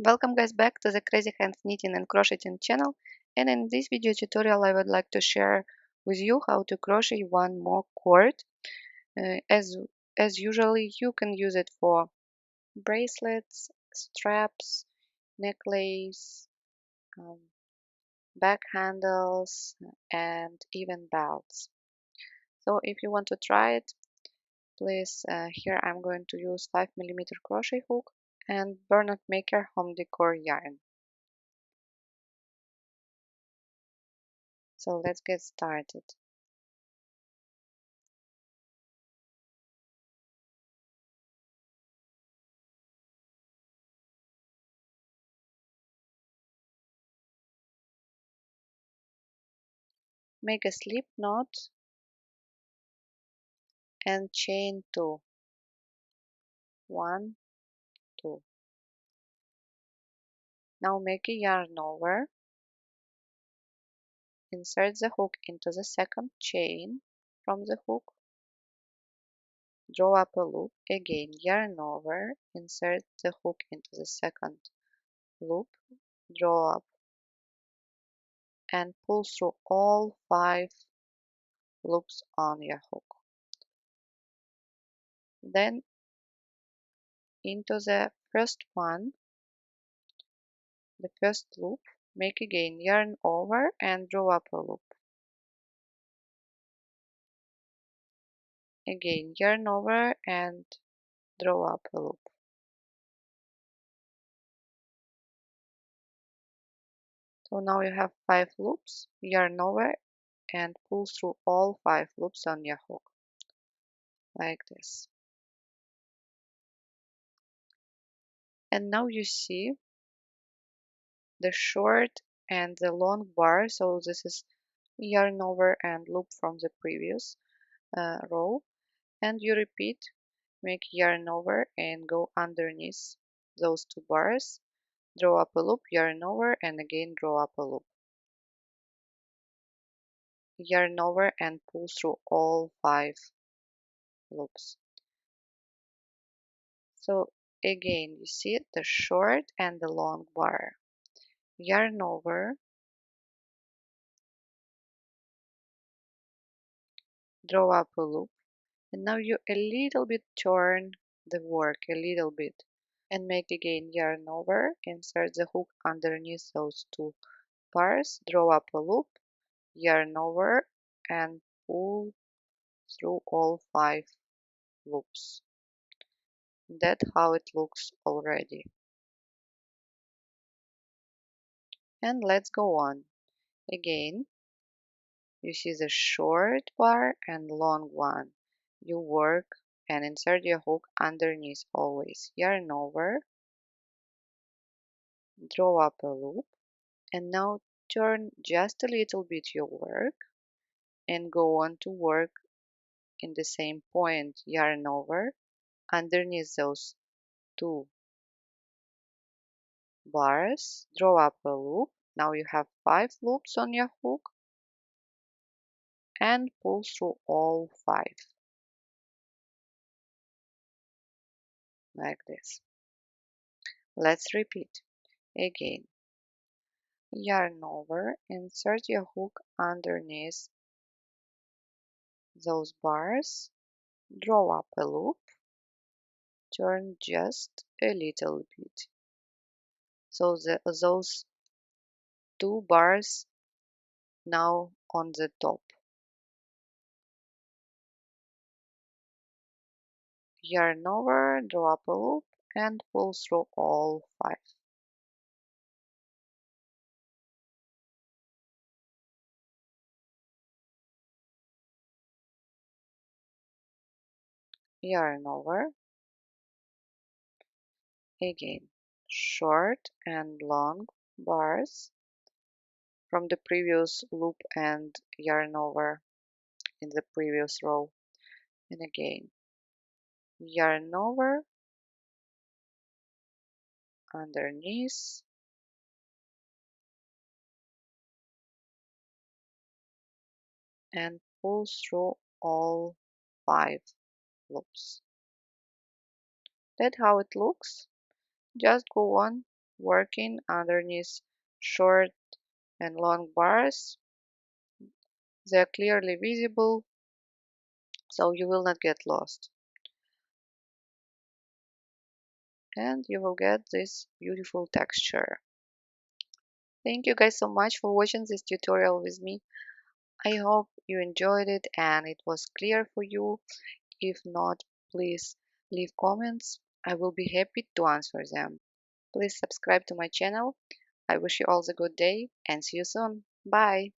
Welcome guys back to the Crazy Hands Knitting and Crocheting channel, and in this video tutorial I would like to share with you how to crochet one more cord. As usually you can use it for bracelets, straps, necklace, um, back handles and even belts. So if you want to try it, please here I'm going to use 5mm crochet hook and Bernard Maker home decor yarn. So let's get started. Make a slip knot and chain 2. 1, 2. Now make a yarn over, insert the hook into the second chain from the hook, draw up a loop, again yarn over, insert the hook into the second loop, draw up and pull through all 5 loops on your hook. Then into the first one, the first loop, make again yarn over and draw up a loop. Again yarn over and draw up a loop. So now you have 5 loops, yarn over and pull through all 5 loops on your hook, like this. And now you see the short and the long bar, so this is yarn over and loop from the previous row, and you repeat, make yarn over and go underneath those 2 bars, draw up a loop, yarn over and again draw up a loop. Yarn over and pull through all 5 loops. So again, you see the short and the long bar. Yarn over, draw up a loop, and now you a little bit turn the work a little bit and make again yarn over, insert the hook underneath those 2 bars, draw up a loop, yarn over and pull through all 5 loops. That's how it looks already. And let's go on. Again, you see the short bar and long one. You work and insert your hook underneath always. Yarn over, draw up a loop, and now turn just a little bit your work and go on to work in the same point. Yarn over, underneath those 2 bars, draw up a loop. Now you have 5 loops on your hook and pull through all 5 like this. Let's repeat again. Yarn over, insert your hook underneath those bars, draw up a loop, turn just a little bit. So those 2 bars now on the top. Yarn over, draw up a loop and pull through all 5. Yarn over, again, short and long bars from the previous loop and yarn over in the previous row, and again yarn over, underneath, and pull through all 5 loops. That's how it looks. Just go on working underneath short and long bars. They are clearly visible, so you will not get lost. And you will get this beautiful texture. Thank you guys so much for watching this tutorial with me. I hope you enjoyed it and it was clear for you. If not, please leave comments. I will be happy to answer them. Please subscribe to my channel. I wish you all a good day and see you soon. Bye.